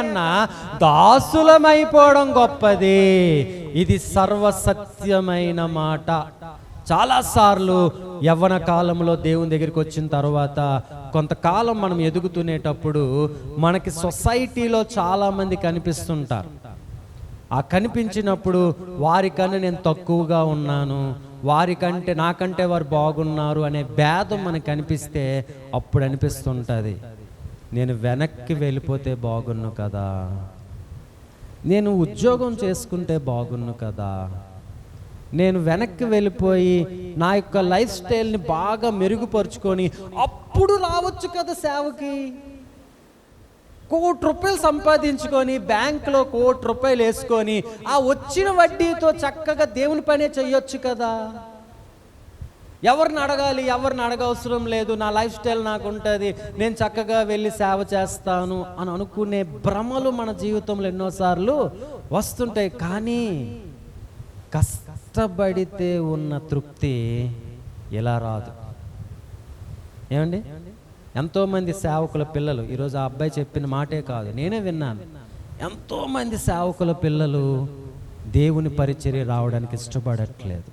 కన్నా దాసులమైపోవడం గొప్పది. ఇది సర్వసత్యమైన మాట. చాలాసార్లు యవ్వన కాలంలో దేవుని దగ్గరికి వచ్చిన తర్వాత కొంతకాలం మనం ఎదుగుతునేటప్పుడు మనకి సొసైటీలో చాలామంది కనిపిస్తుంటారు. ఆ కనిపించినప్పుడు వారికన్నా నేను తక్కువగా ఉన్నాను, వారికంటే నాకంటే వారు బాగున్నారు అనే భేదం మనకు కనిపిస్తే అప్పుడు అనిపిస్తుంటుంది, నేను వెనక్కి వెళ్ళిపోతే బాగున్ను కదా, నేను ఉద్యోగం చేసుకుంటే బాగున్ను కదా, నేను వెనక్కి వెళ్ళిపోయి నా యొక్క లైఫ్ స్టైల్ని బాగా మెరుగుపరుచుకొని అప్పుడు రావచ్చు కదా సేవకి. ₹1,00,00,000 సంపాదించుకొని బ్యాంకులో ₹1,00,00,000 వేసుకొని ఆ వచ్చిన వడ్డీతో చక్కగా దేవుని పనే చెయ్యొచ్చు కదా. ఎవరిని అడగాలి, ఎవరిని అడగవసరం లేదు, నా లైఫ్ స్టైల్ నాకు ఉంటుంది, నేను చక్కగా వెళ్ళి సేవ చేస్తాను అని అనుకునే భ్రమలు మన జీవితంలో ఎన్నోసార్లు వస్తుంటాయి. కానీ కష్టపడితే ఉన్న తృప్తి ఎలా రాదు. ఏమండి, ఎంతోమంది సేవకుల పిల్లలు, ఈరోజు ఆ అబ్బాయి చెప్పిన మాటే కాదు, నేనే విన్నాను, ఎంతోమంది సేవకుల పిల్లలు దేవుని పరిచర్య రావడానికి ఇష్టపడట్లేదు.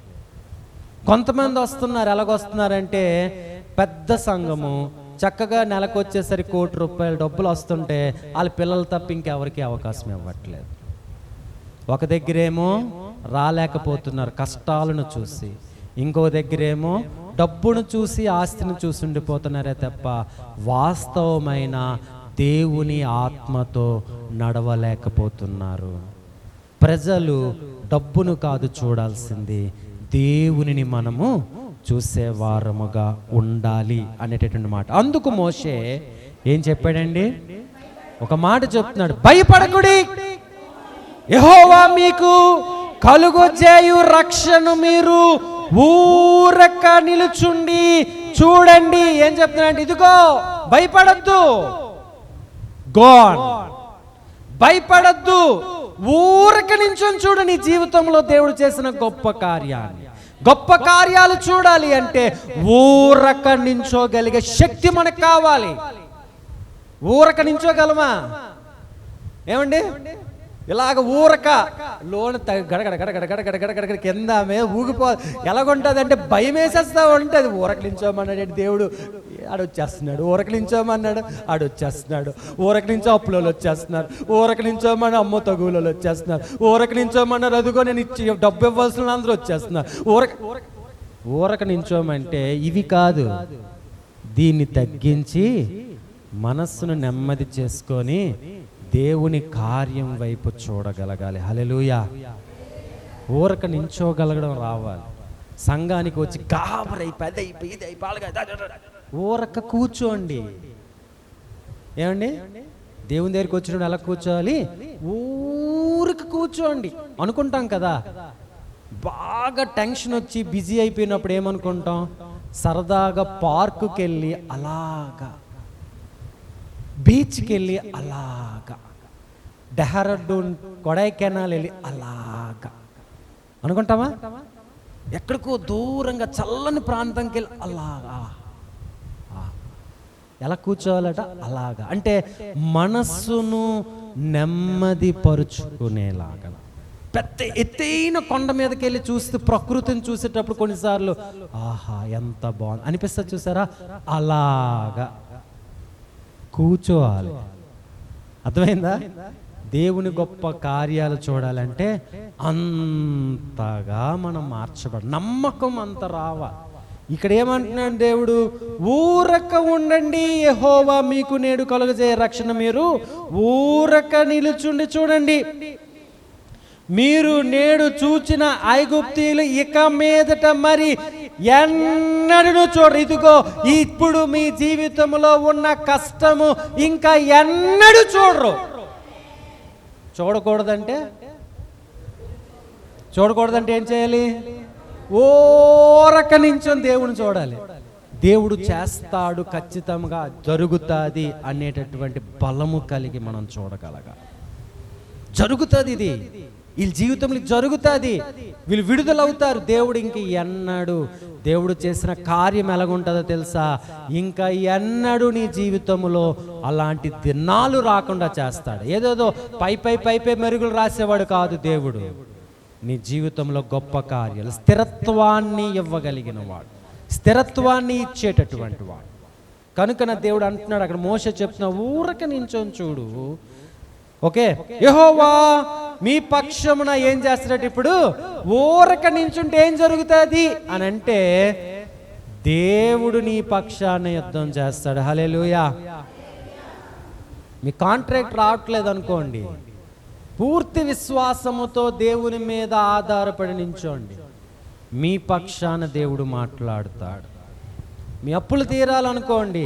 కొంతమంది వస్తున్నారు, ఎలాగొస్తున్నారంటే పెద్ద సంఘము చక్కగా నెలకు వచ్చేసరికి ₹1,00,00,000 డబ్బులు వస్తుంటే వాళ్ళ పిల్లలు తప్ప ఇంకెవరికి అవకాశం ఇవ్వట్లేదు. ఒక దగ్గరేమో రాలేకపోతున్నారు కష్టాలను చూసి, ఇంకో దగ్గరేమో డబ్బును చూసి ఆస్తిని చూసి ఉండిపోతున్నారే తప్ప వాస్తవమైన దేవుని ఆత్మతో నడవలేకపోతున్నారు. ప్రజలు డబ్బును కాదు చూడాల్సింది, దేవునిని మనము చూసేవారముగా ఉండాలి అనేటటువంటి మాట. అందుకు మోషే ఏం చెప్పాడండి, ఒక మాట చెప్తున్నాడు, భయపడకుడి, యెహోవా మీకు కలుగజేయు రక్షణ మీరు ఊరక నిలుచుండి చూడండి. ఏం చెప్తున్నాడు, ఇదిగో భయపడద్దు, గోన్ భయపడద్దు, ఊరక నించొని చూడు. నీ జీవితంలో దేవుడు చేసిన గొప్ప కార్యాన్ని, గొప్ప కార్యాలు చూడాలి అంటే ఊరక నించోగలిగే శక్తి మనకు కావాలి. ఊరక నించోగలమా? ఏమండి, ఇలాగ ఊరక లోన గడగడ గడగడ గడగడ గడగడ కింద ఊగిపో ఎలాగుంటుంది అంటే భయం వేసేస్తా ఉంటుంది. ఊరకలించోమన్నాడు దేవుడు, ఆడొచ్చేస్తున్నాడు. ఊరకలించోమన్నాడు, ఆడొచ్చేస్తున్నాడు. ఊరకలించో అప్పులలో వచ్చేస్తున్నారు, ఊరకలించోమని అమ్మో తగులలో వచ్చేస్తున్నారు, ఊరకలించోమన్నారు అదిగో నేను ఇచ్చి డబ్బు ఇవ్వాల్సిన అందరూ వచ్చేస్తున్నారు. ఊరకలించోమంటే ఇవి కాదు, దీన్ని తగ్గించి మనస్సును నెమ్మది చేసుకొని దేవుని కార్యం వైపు చూడగలగాలి. హల్లెలూయా. ఊరక నించోగలగడం రావాలి. సంఘానికి వచ్చి గాబరై ఊరక కూర్చోండి. ఏమండి, దేవుని దగ్గరికి వచ్చినప్పుడు ఎలా కూర్చోవాలి, ఊరక కూర్చోండి అనుకుంటాం కదా. బాగా టెన్షన్ వచ్చి బిజీ అయిపోయినప్పుడు ఏమనుకుంటాం, సరదాగా పార్కుకి వెళ్ళి అలాగా, బీచ్కి వెళ్ళి అలాగా, డెహ్రాడూన్ కొడైకెనాల్ వెళ్ళి అలాగా అనుకుంటామా? ఎక్కడికో దూరంగా చల్లని ప్రాంతంకి వెళ్ళి అలాగా. ఎలా కూర్చోవాలట, అలాగా. అంటే మనస్సును నెమ్మది పరుచుకునేలాగా. పెద్ద ఎత్తైన కొండ మీదకి వెళ్ళి చూస్తే ప్రకృతిని చూసేటప్పుడు కొన్నిసార్లు ఆహా ఎంత బాగుంది అనిపిస్తుంది, చూసారా? అలాగా కూర్చోవాలి. అర్థమైందా? దేవుని గొప్ప కార్యాలు చూడాలంటే అంతగా మనం మార్చబడి నమ్మకం అంత రావాలి. ఇక్కడ ఏమంటున్నాడు దేవుడు, ఊరక ఉండండి, యెహోవా మీకు నేడు కలుగజేయ రక్షణ మీరు ఊరక నిలుచుండి చూడండి. మీరు నేడు చూచిన ఐగుప్తీయులు ఇక మీదట మరి ఎన్నడూ చూడరు. ఇదిగో ఇప్పుడు మీ జీవితంలో ఉన్న కష్టము ఇంకా ఎన్నడూ చూడరు. చూడకూడదంటే ఏం చేయాలి? ఊరక నించొని దేవుని చూడాలి. దేవుడు చేస్తాడు, ఖచ్చితంగా జరుగుతుంది అనేటటువంటి బలము కలిగి మనం చూడగలగాలి. జరుగుతుంది, ఇది వీళ్ళ జీవితంలో జరుగుతుంది, వీళ్ళు విడుదలవుతారు. దేవుడు ఇంక ఎన్నడు దేవుడు చేసిన కార్యం ఎలాగుంటుందో తెలుసా? ఇంకా ఎన్నడూ నీ జీవితంలో అలాంటి దినాలు రాకుండా చేస్తాడు. ఏదేదో పై మెరుగులు రాసేవాడు కాదు దేవుడు. నీ జీవితంలో గొప్ప కార్యాలు, స్థిరత్వాన్ని ఇవ్వగలిగిన వాడు, స్థిరత్వాన్ని ఇచ్చేటటువంటి వాడు. కనుక నా దేవుడు అంటున్నాడు, అక్కడ మోషే చెప్తున్నా, ఊరక నించొని చూడు. ఓకే, యెహోవా మీ పక్షమున ఏం చేస్తాడట? ఇప్పుడు ఊరక నించుంటే ఏం జరుగుతుంది అని అంటే, దేవుడు నీ పక్షాన యుద్ధం చేస్తాడు. హల్లెలూయా. మీ కాంట్రాక్ట్ రావట్లేదు అనుకోండి, పూర్తి విశ్వాసముతో దేవుని మీద ఆధారపడి నించోండి. మీ పక్షాన దేవుడు మాట్లాడుతాడు. మీ అప్పులు తీరాలనుకోండి,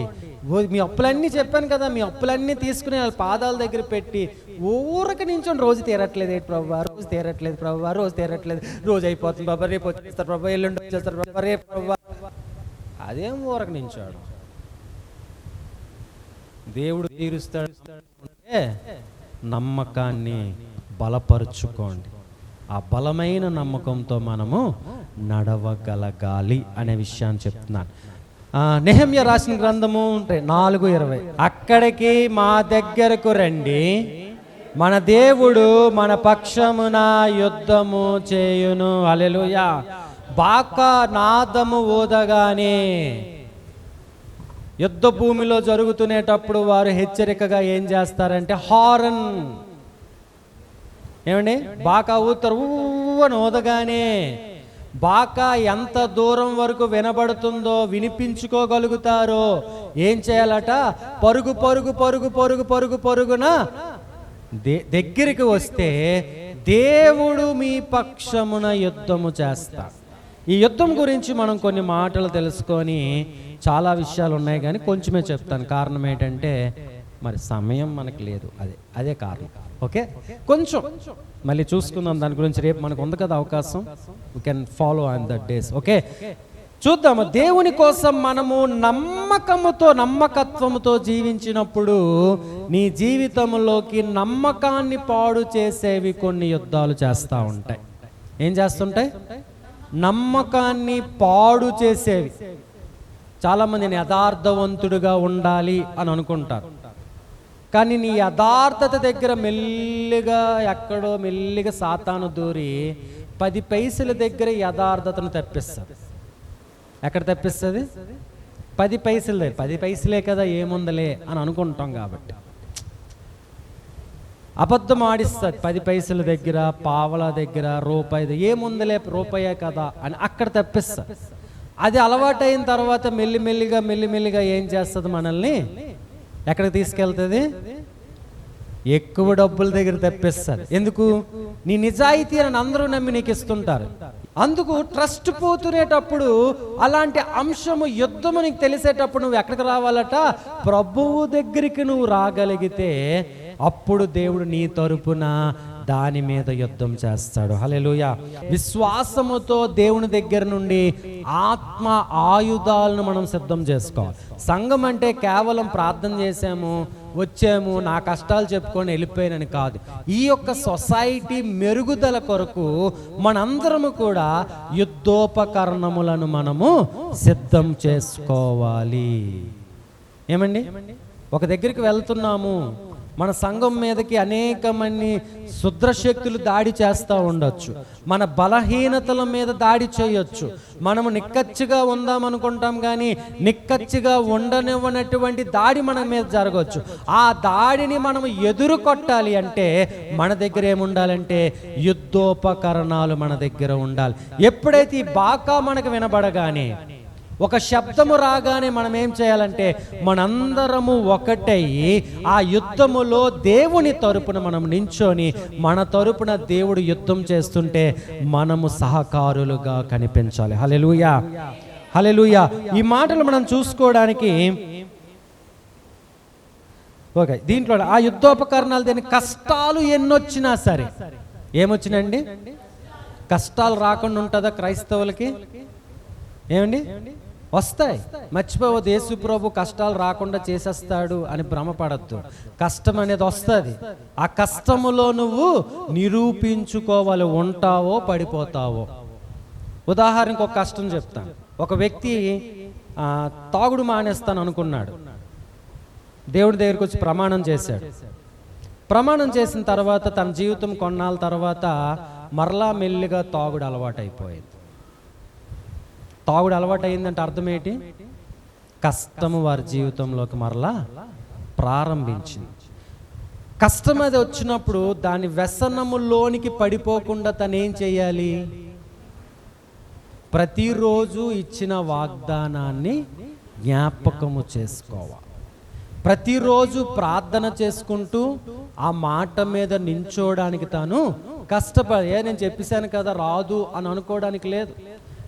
మీ అప్పులన్నీ చెప్పాను కదా, మీ అప్పులన్నీ తీసుకుని వాళ్ళ పాదాల దగ్గర పెట్టి ఊరక నించోండి. రోజు తీరట్లేదు ఏంటి ప్రభువా, రోజు తీరట్లేదు ప్రభువా, రోజు తీరట్లేదు, రోజు అయిపోతుంది బాబా, రేపు వచ్చేస్తారు ప్రభా, ఎల్లుండి వచ్చేస్తారు ప్రభా, రేపు ప్రభా. అదేం ఊరక నించాడు? దేవుడు తీరుస్తాడు అంటే నమ్మకాన్ని బలపరుచుకోండి. ఆ బలమైన నమ్మకంతో మనము నడవగలగాలి అనే విషయాన్ని చెప్తున్నాను. నెహెమ్యా రాసిన గ్రంథము 4:20, అక్కడికి మా దగ్గరకు రండి, మన దేవుడు మన పక్షమున యుద్ధము చేయును. హల్లెలూయా. బాకా నాదము ఊదగానే యుద్ధ భూమిలో జరుగుతునేటప్పుడు వారు హెచ్చరికగా ఏం చేస్తారంటే హారన్, ఏమండి, బాకా ఊతారు. అని ఊదగానే బాకా ఎంత దూరం వరకు వినబడుతుందో, వినిపించుకోగలుగుతారో ఏం చేయాలట? పరుగు పరుగు పరుగు పరుగు పరుగు పరుగున దగ్గరికి వస్తే దేవుడు మీ పక్షమున యుద్ధము చేస్తాడు. ఈ యుద్ధం గురించి మనం కొన్ని మాటలు తెలుసుకొని, చాలా విషయాలు ఉన్నాయి కానీ కొంచెమే చెప్తాను. కారణం ఏంటంటే మరి సమయం మనకు లేదు, అదే కారణం. ఓకే, కొంచెం మళ్ళీ చూసుకుందాం దాని గురించి. రేపు మనకు ఉంది కదా అవకాశం, we can follow on that days. Okay, చూద్దాము. దేవుని కోసం మనము నమ్మకత్వముతో జీవించినప్పుడు నీ జీవితంలోకి నమ్మకాన్ని పాడు చేసేవి కొన్ని యుద్ధాలు చేస్తూ ఉంటాయి. ఏం చేస్తుంటాయి? నమ్మకాన్ని పాడు చేసేవి. చాలామంది నేను యథార్థవంతుడిగా ఉండాలి అని అనుకుంటారు, కానీ నీ యథార్థత దగ్గర ఎక్కడో మెల్లిగా సాతాను దూరి 10 పైసల దగ్గర యథార్థతను తప్పిస్తుంది. ఎక్కడ తప్పిస్తుంది? 10 పైసలు దగ్గర. 10 పైసలే కదా, ఏముందలే అని అనుకుంటాం కాబట్టి అబద్ధం ఆడిస్తుంది. 10 పైసల దగ్గర, పావల దగ్గర, రూపాయి, ఏముందలే రూపాయే కదా అని అక్కడ తప్పిస్తుంది. అది అలవాటైన తర్వాత మెల్లిమెల్లిగా ఏం చేస్తుంది? మనల్ని ఎక్కడికి తీసుకెళ్తుంది? ఎక్కువ డబ్బుల దగ్గర తెప్పిస్తారు. ఎందుకు? నీ నిజాయితీ అని అందరూ నమ్మి నీకు ఇస్తుంటారు. అందుకు ట్రస్ట్ పోతునేటప్పుడు అలాంటి అంశము, యుద్ధము నీకు తెలిసేటప్పుడు నువ్వు ఎక్కడికి రావాలట? ప్రభువు దగ్గరికి నువ్వు రాగలిగితే అప్పుడు దేవుడు నీ తరపున దాని మీద యుద్ధం చేస్తాడు. హల్లెలూయా. విశ్వాసముతో దేవుని దగ్గర నుండి ఆత్మ ఆయుధాలను మనం సిద్ధం చేసుకోవాలి. సంఘం అంటే కేవలం ప్రార్థన చేసాము, వచ్చాము, నా కష్టాలు చెప్పుకొని వెళ్ళిపోయానని కాదు. ఈ యొక్క సొసైటీ మెరుగుదల కొరకు మనందరము కూడా యుద్ధోపకరణములను మనము సిద్ధం చేసుకోవాలి. ఏమండి, ఒక దగ్గరికి వెళ్తున్నాము, మన సంఘం మీదకి అనేక మంది శుద్రశక్తులు దాడి చేస్తూ ఉండొచ్చు, మన బలహీనతల మీద దాడి చేయొచ్చు. మనము నిక్కచ్చిగా ఉందామనుకుంటాం కానీ నిక్కచ్చిగా ఉండనివ్వనటువంటి దాడి మన మీద జరగవచ్చు. ఆ దాడిని మనము ఎదురు కొట్టాలి అంటే మన దగ్గర ఏముండాలంటే యుద్ధోపకరణాలు మన దగ్గర ఉండాలి. ఎప్పుడైతే ఈ బాకా మనకు వినబడగానే, ఒక శబ్దము రాగానే మనం ఏం చేయాలంటే మనందరము ఒకటై ఆ యుద్ధములో దేవుని తరపున మనం నించొని, మన తరపున దేవుడు యుద్ధం చేస్తుంటే మనము సహకారులుగా కనిపించాలి. హల్లెలూయా, హల్లెలూయా. ఈ మాటలు మనం చూసుకోవడానికి ఓకే, దీంట్లో ఆ యుద్ధోపకరణాలు, దేని కష్టాలు ఎన్నొచ్చినా సరే, ఏమొచ్చినండి? కష్టాలు రాకుండా ఉంటుందా క్రైస్తవులకి? ఏమండి, వస్తాయి, మర్చిపోవద్దు. యేసు ప్రభు కష్టాలు రాకుండా చేసేస్తాడు అని భ్రమపడద్దు. కష్టం అనేది వస్తుంది. ఆ కష్టములో నువ్వు నిరూపించుకోవాలి, ఉంటావో పడిపోతావో. ఉదాహరణకు ఒక కష్టం చెప్తాను. ఒక వ్యక్తి తాగుడు మానేస్తాను అనుకున్నాడు. దేవుడి దగ్గరికి వచ్చి ప్రమాణం చేశాడు. ప్రమాణం చేసిన తర్వాత తన జీవితం కొన్నాళ్ళ తర్వాత మరలా మెల్లిగా తాగుడు అలవాటు అయిపోయింది. తాగుడు అలవాటు అయిందంటే అర్థం ఏంటి? కష్టము వారి జీవితంలోకి మరలా ప్రారంభించింది. కష్టం అది వచ్చినప్పుడు దాని వ్యసనములోనికి పడిపోకుండా తను ఏం చేయాలి? ప్రతిరోజు ఇచ్చిన వాగ్దానాన్ని జ్ఞాపకము చేసుకోవాలి. ప్రతిరోజు ప్రార్థన చేసుకుంటూ ఆ మాట మీద నించోడానికి తాను కష్టపడి, నేను చెప్పేశాను కదా రాదు అని అనుకోవడానికి లేదు.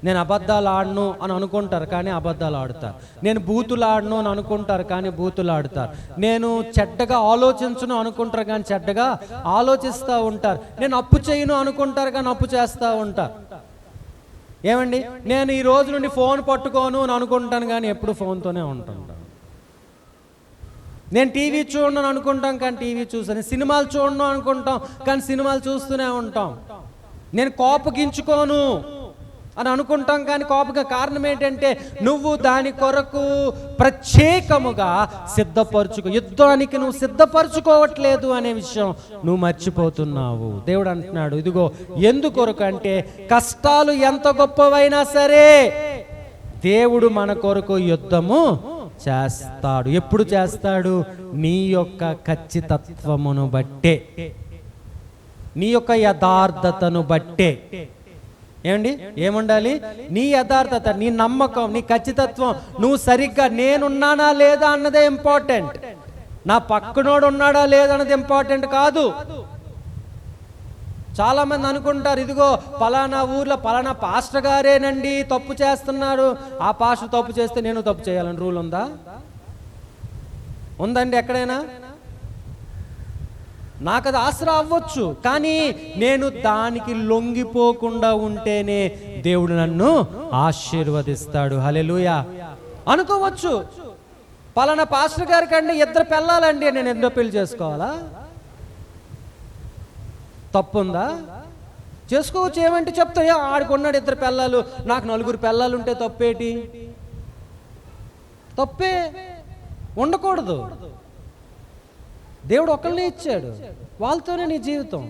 నేను అబద్ధాలు ఆడను అని అనుకుంటారు కానీ అబద్ధాలు ఆడుతారు. నేను బూతులు ఆడను అని అనుకుంటారు కానీ బూతులు ఆడుతారు. నేను చెడ్డగా ఆలోచించను అనుకుంటారు కానీ చెడ్డగా ఆలోచిస్తూ ఉంటారు. నేను అప్పు చేయను అనుకుంటారు కానీ అప్పు చేస్తూ ఉంటారు. ఏమండి, నేను ఈ రోజు నుండి ఫోన్ పట్టుకోను అని అనుకుంటాను కానీ ఎప్పుడు ఫోన్తోనే ఉంటాను. నేను టీవీ చూడను అనుకుంటాం కానీ టీవీ చూస్తాను. సినిమాలు చూడను అనుకుంటాం కానీ సినిమాలు చూస్తూనే ఉంటాం. నేను కోపగించుకోను అని అనుకుంటాం కానీ కోపగా. కారణం ఏంటంటే నువ్వు దాని కొరకు ప్రత్యేకముగా యుద్ధానికి నువ్వు సిద్ధపరచుకోవట్లేదు అనే విషయం నువ్వు మర్చిపోతున్నావు. దేవుడు అంటున్నాడు, ఇదిగో ఎందుకొరకు అంటే కష్టాలు ఎంత గొప్పవైనా సరే దేవుడు మన కొరకు యుద్ధము చేస్తాడు. ఎప్పుడు చేస్తాడు? నీ యొక్క ఖచ్చితత్వమును బట్టే, నీ యొక్క యథార్థతను బట్టే. ఏమండి, ఏముండాలి? నీ యథార్థత, నీ నమ్మకం, నీ ఖచ్చితత్వం. నువ్వు సరిగ్గా నేనున్నానా లేదా అన్నదే ఇంపార్టెంట్. నా పక్కనోడు ఉన్నాడా లేదా అన్నది ఇంపార్టెంట్ కాదు. చాలా మంది అనుకుంటారు, ఇదిగో పలానా ఊర్లో పలానా పాస్టర్ గారేనండి తప్పు చేస్తున్నాడు, ఆ పాస్టర్ తప్పు చేస్తే నేను తప్పు చేయాలని రూల్ ఉందా? ఉందండి ఎక్కడైనా? నాకు అది ఆసరా అవ్వచ్చు కానీ నేను దానికి లొంగిపోకుండా ఉంటేనే దేవుడు నన్ను ఆశీర్వదిస్తాడు. హల్లెలూయా. అనుకోవచ్చు, పలానా పాస్టర్ గారికి అండి 2 పిల్లలండి, నేను 2 పెళ్లి చేసుకోవాలా? తప్పుందా? చేసుకోవచ్చు. ఏమంటే చెప్తా, ఆడుకున్నాడు 2 పిల్లలు, నాకు 4 పిల్లలు ఉంటే తప్పేటి? తప్పే, ఉండకూడదు. దేవుడు ఒకళ్ళనే ఇచ్చాడు, వాళ్ళతోనే నీ జీవితం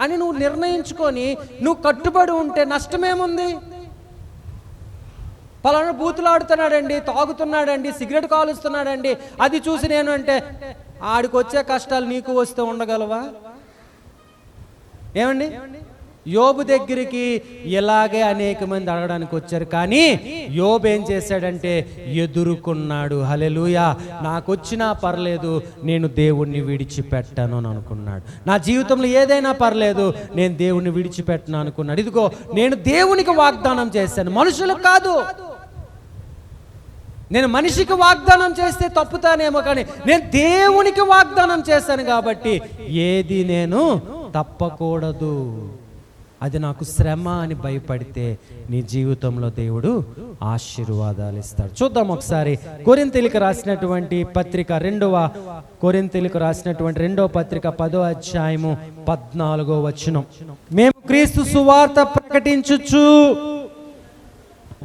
అని నువ్వు నిర్ణయించుకొని నువ్వు కట్టుబడి ఉంటే నష్టమేముంది? పలానా బూతులు ఆడుతున్నాడండి, తాగుతున్నాడండి, సిగరెట్ కాలుస్తున్నాడండి, అది చూసి నేను అంటే ఆడికి వచ్చే కష్టాలు నీకు వస్తే ఉండగలవా? ఏమండి, యోబు దగ్గరికి ఇలాగే అనేక మంది అడగడానికి వచ్చారు కానీ యోబు ఏం చేశాడంటే ఎదుర్కొన్నాడు. హల్లెలూయా. నాకు వచ్చినా పర్లేదు, నేను దేవుణ్ణి విడిచిపెట్టాను అని అనుకున్నాడు. నా జీవితంలో ఏదైనా పర్లేదు, నేను దేవుణ్ణి విడిచిపెట్టను అనుకున్నాడు. ఇదిగో నేను దేవునికి వాగ్దానం చేశాను, మనుషులకు కాదు. నేను మనిషికి వాగ్దానం చేస్తే తప్పుతానేమో కానీ నేను దేవునికి వాగ్దానం చేశాను కాబట్టి ఏది నేను తప్పకూడదు. అది నాకు శ్రమ అని భయపడితే నీ జీవితంలో దేవుడు ఆశీర్వాదాలు ఇస్తాడు. చూద్దాం ఒకసారి కొరింథీయులకు రాసినటువంటి పత్రిక 2వ కొరింథీయులకు రాసినటువంటి 2వ పత్రిక 10వ అధ్యాయము 14వ వచనం. మేము క్రీస్తు సువార్త ప్రకటించుచు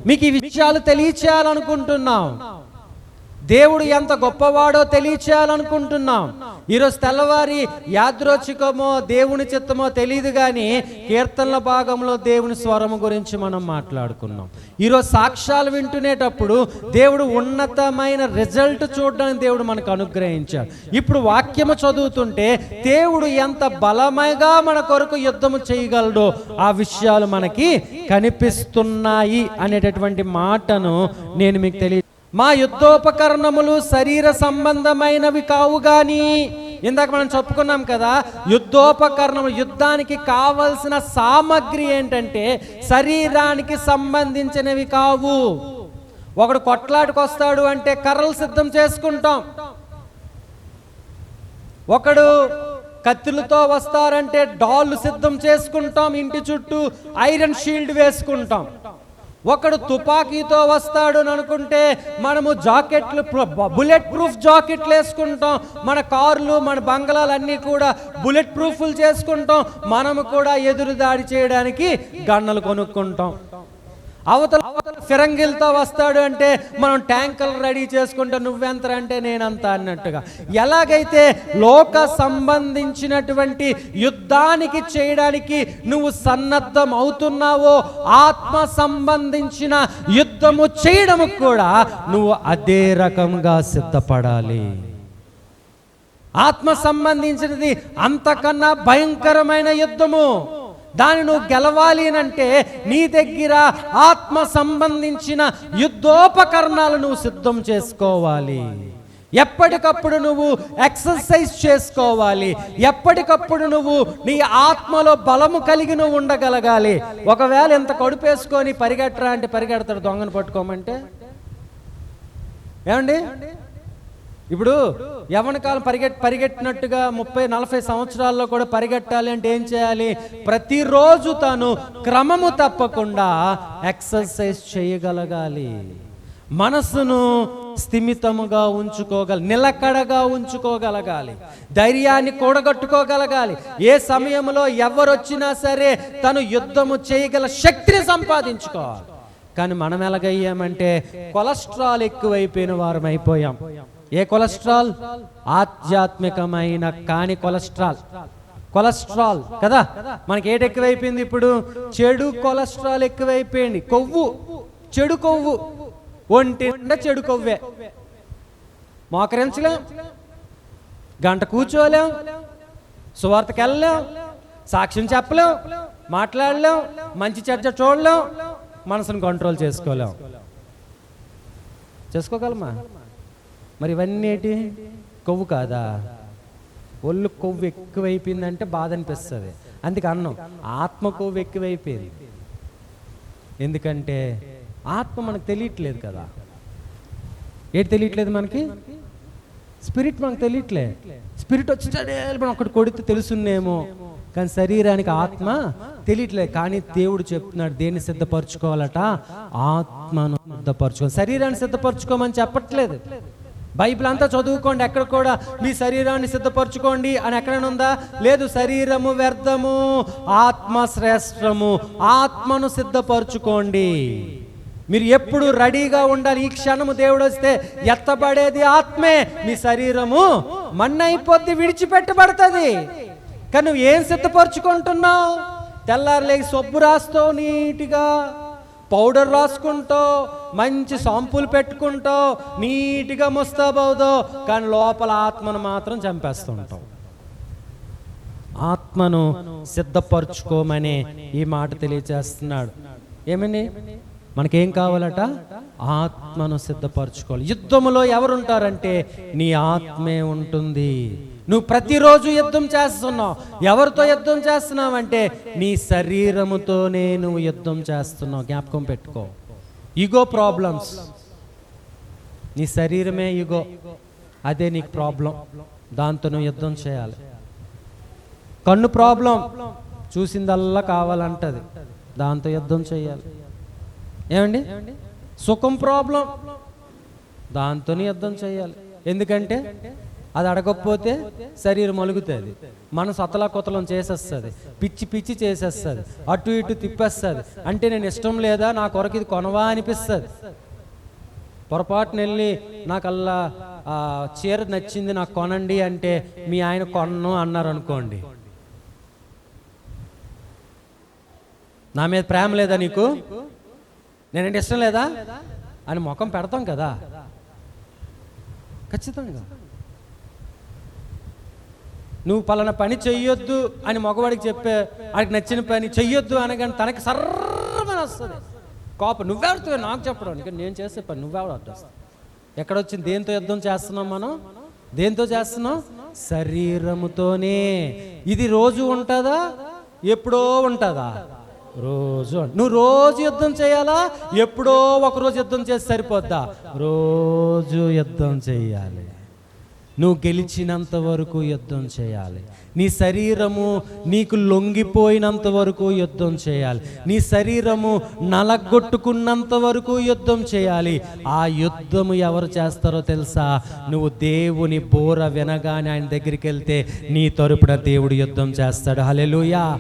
మీకు ఈ విషయాలు తెలియచేయాలనుకుంటున్నాం. దేవుడు ఎంత గొప్పవాడో తెలియచేయాలనుకుంటున్నాం. ఈరోజు తెల్లవారి యాదృచ్ఛికమో దేవుని చిత్తమో తెలియదు కానీ కీర్తనల భాగంలో దేవుని స్వరము గురించి మనం మాట్లాడుకున్నాం. ఈరోజు సాక్ష్యాలు వింటునేటప్పుడు దేవుడు ఉన్నతమైన రిజల్ట్ చూడడానికి దేవుడు మనకు అనుగ్రహించాడు. ఇప్పుడు వాక్యము చదువుతుంటే దేవుడు ఎంత బలమైగా మన కొరకు యుద్ధము చేయగలడో ఆ విషయాలు మనకి కనిపిస్తున్నాయి అనేటటువంటి మాటను నేను మీకు తెలియ. మా యుద్ధోపకరణములు శరీర సంబంధమైనవి కావు గాని, ఇందాక మనం చెప్పుకున్నాం కదా, యుద్ధోపకరణములు, యుద్ధానికి కావలసిన సామగ్రి ఏంటంటే శరీరానికి సంబంధించినవి కావు. ఒకడు కొట్లాటకు వస్తాడు అంటే కర్రలు సిద్ధం చేసుకుంటాం. ఒకడు కత్తులతో వస్తారంటే డాళ్ళు సిద్ధం చేసుకుంటాం. ఇంటి చుట్టూ ఐరన్ షీల్డ్ వేసుకుంటాం. ఒకడు తుపాకీతో వస్తాడు అని అనుకుంటే మనము జాకెట్లు, బుల్లెట్ ప్రూఫ్ జాకెట్లు వేసుకుంటాం. మన కార్లు, మన బంగ్లాలు అన్నీ కూడా బుల్లెట్ ప్రూఫ్లు చేసుకుంటాం. మనము కూడా ఎదురు దాడి చేయడానికి గన్నలు కొనుక్కుంటాం. అవతల ఫిరంగిలతో వస్తాడు అంటే మనం ట్యాంకులు రెడీ చేసుకుంటా, నువ్వెంత అంటే నేనంత అన్నట్టుగా. ఎలాగైతే లోక సంబంధించినటువంటి యుద్ధానికి చేయడానికి నువ్వు సన్నద్ధం అవుతున్నావో, ఆత్మ సంబంధించిన యుద్ధము చేయడము కూడా నువ్వు అదే రకంగా సిద్ధపడాలి. ఆత్మ సంబంధించినది అంతకన్నా భయంకరమైన యుద్ధము. దాన్ని నువ్వు గెలవాలి అంటే నీ దగ్గర ఆత్మ సంబంధించిన యుద్ధోపకరణాలు నువ్వు సిద్ధం చేసుకోవాలి. ఎప్పటికప్పుడు నువ్వు ఎక్సర్సైజ్ చేసుకోవాలి. ఎప్పటికప్పుడు నువ్వు నీ ఆత్మలో బలము కలిగి నువ్వు ఉండగలగాలి. ఒకవేళ ఇంత కడుపేసుకొని పరిగెట్టరా అంటే పరిగెడతాడు దొంగను పట్టుకోమంటే. ఏమండి, ఇప్పుడు యవ్వన కాలం పరిగెట్టినట్టుగా 30-40 సంవత్సరాల్లో కూడా పరిగెట్టాలి అంటే ఏం చేయాలి? ప్రతిరోజు తాను క్రమము తప్పకుండా ఎక్సర్సైజ్ చేయగలగాలి. మనసును స్థిమితముగా నిలకడగా ఉంచుకోగలగాలి. ధైర్యాన్ని కూడగట్టుకోగలగాలి. ఏ సమయంలో ఎవరొచ్చినా సరే తను యుద్ధము చేయగల శక్తిని సంపాదించుకోవాలి. కానీ మనం ఎలాగయ్యామంటే కొలెస్ట్రాల్ ఎక్కువైపోయిన వారం అయిపోయాం. ఏ కొలెస్ట్రాల్? ఆధ్యాత్మికమైన కాని కొలెస్ట్రాల్ కదా. మనకి ఏటి ఎక్కువైపోయింది ఇప్పుడు? చెడు కొలెస్ట్రాల్ ఎక్కువైపోయింది. కొవ్వు, చెడు కొవ్వు, ఒంటి నిండా చెడు కొవ్వే. మోకరించలేం, గంట కూర్చోలేం, సువార్తకి వెళ్ళలేం, సాక్ష్యం చెప్పలేం, మాట్లాడలేం, మంచి చర్చ చూడలేం, మనసును కంట్రోల్ చేసుకోగలమా? మరి ఇవన్నీ ఏంటి? కొవ్వు కాదా? ఒళ్ళు కొవ్వు ఎక్కువైపోయిందంటే బాధ అనిపిస్తుంది. అందుకే అన్నం ఆత్మ కొవ్వు ఎక్కువైపోయింది. ఎందుకంటే ఆత్మ మనకు తెలియట్లేదు కదా. ఏంటి తెలియట్లేదు మనకి? స్పిరిట్ మనకు తెలియట్లేదు. స్పిరిట్ వచ్చి మనం ఒకటి కొడితే తెలుసున్నేమో, కానీ శరీరానికి ఆత్మ తెలియట్లేదు. కానీ దేవుడు చెప్తున్నాడు దేన్ని సిద్ధపరచుకోవాలట? ఆత్మను సిద్ధపరచుకోవాలి. శరీరాన్ని సిద్ధపరచుకోమని చెప్పట్లేదు. బైబిల్ అంతా చదువుకోండి, ఎక్కడ కూడా మీ శరీరాన్ని సిద్ధపరచుకోండి అని ఎక్కడైనా ఉందా? లేదు. శరీరము వ్యర్థము, ఆత్మ శ్రేష్టము. ఆత్మను సిద్ధపరచుకోండి. మీరు ఎప్పుడు రెడీగా ఉండాలి. ఈ క్షణము దేవుడు వస్తే ఎత్తబడేది ఆత్మే. మీ శరీరము మన్నైపోద్ది, విడిచిపెట్టబడుతుంది. కానీ నువ్వు ఏం సిద్ధపరచుకుంటున్నావు? తెల్లారులేకి సబ్బు రాస్తావు, నీట్గా పౌడర్ రాసుకుంటావు, మంచి షాంపూలు పెట్టుకుంటావు, నీట్గా ముస్తాబవుతావు, కానీ లోపల ఆత్మను మాత్రం చంపేస్తుంటావు. ఆత్మను సిద్ధపరచుకోమని ఈ మాట తెలియజేస్తున్నాడు. ఏమని? మనకేం కావాలట? ఆత్మను సిద్ధపరచుకోవాలి. యుద్ధములో ఎవరుంటారంటే నీ ఆత్మే ఉంటుంది. నువ్వు ప్రతిరోజు యుద్ధం చేస్తున్నావు. ఎవరితో యుద్ధం చేస్తున్నావంటే నీ శరీరముతోనే నువ్వు యుద్ధం చేస్తున్నావు. జ్ఞాపకం పెట్టుకో. ఈగో ప్రాబ్లమ్స్, నీ శరీరమే ఈగో, అదే నీకు ప్రాబ్లం. దాంతో నువ్వు యుద్ధం చేయాలి. కన్ను ప్రాబ్లం, చూసిందల్లా కావాలంటది, దాంతో యుద్ధం చేయాలి. ఏమండి? సుఖం ప్రాబ్లం, దాంతోనే యుద్ధం చేయాలి. ఎందుకంటే అది అడగకపోతే శరీరం మలుగుతుంది, మనసు అతలాకుతలం చేసేస్తుంది, పిచ్చి పిచ్చి చేసేస్తుంది, అటు ఇటు తిప్పేస్తుంది. అంటే నేను ఇష్టం లేదా, నా కొరకు ఇది కొనవా అనిపిస్తుంది. పొరపాటున వెళ్ళి నాకల్లా చీర నచ్చింది నాకు కొనండి అంటే మీ ఆయన కొనను అన్నారు అనుకోండి. నా మీద ప్రేమ లేదా నీకు, నేనంటే ఇష్టం లేదా అని ముఖం పెడతాం కదా ఖచ్చితంగా. నువ్వు పలానా పని చెయ్యొద్దు అని మగవాడికి చెప్పే, వాడికి నచ్చిన పని చెయ్యొద్దు అనగానే తనకి సర్రమని వస్తుంది కోపం. నువ్వెవరితో నాకు చెప్పడం, ఇక నేను చేసే పని నువ్వెవరు అడ్డొస్తావు. ఎక్కడొచ్చింది? దేంతో యుద్ధం చేస్తున్నాం మనం? దేంతో చేస్తున్నాం? శరీరముతోనే. ఇది రోజు ఉంటుందా, ఎప్పుడో ఉంటుందా? రోజు. నువ్వు రోజు యుద్ధం చేయాలా, ఎప్పుడో ఒకరోజు యుద్ధం చేసి సరిపోద్దా? రోజు యుద్ధం చేయాలి. నువ్వు గెలిచినంత వరకు యుద్ధం చేయాలి. నీ శరీరము నీకు లొంగిపోయినంత వరకు యుద్ధం చేయాలి. నీ శరీరము నలగొట్టుకున్నంత వరకు యుద్ధం చేయాలి. ఆ యుద్ధము ఎవరు చేస్తారో తెలుసా? నువ్వు దేవుని బోర వినగానే ఆయన దగ్గరికి వెళ్తే నీ తరపున దేవుడు యుద్ధం చేస్తాడు. హల్లెలూయా.